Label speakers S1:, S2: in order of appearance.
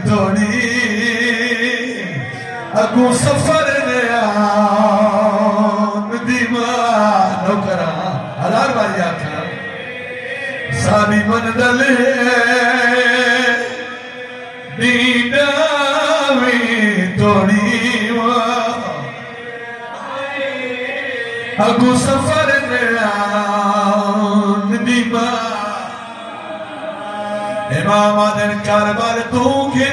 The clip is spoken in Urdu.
S1: توڑی اگو سفر نیان دیمان نوکرا ہزار باری آکھا سانی منزل دیداوی توڑی اگو سفر نیان دیمان امام آدن کاربار تو کے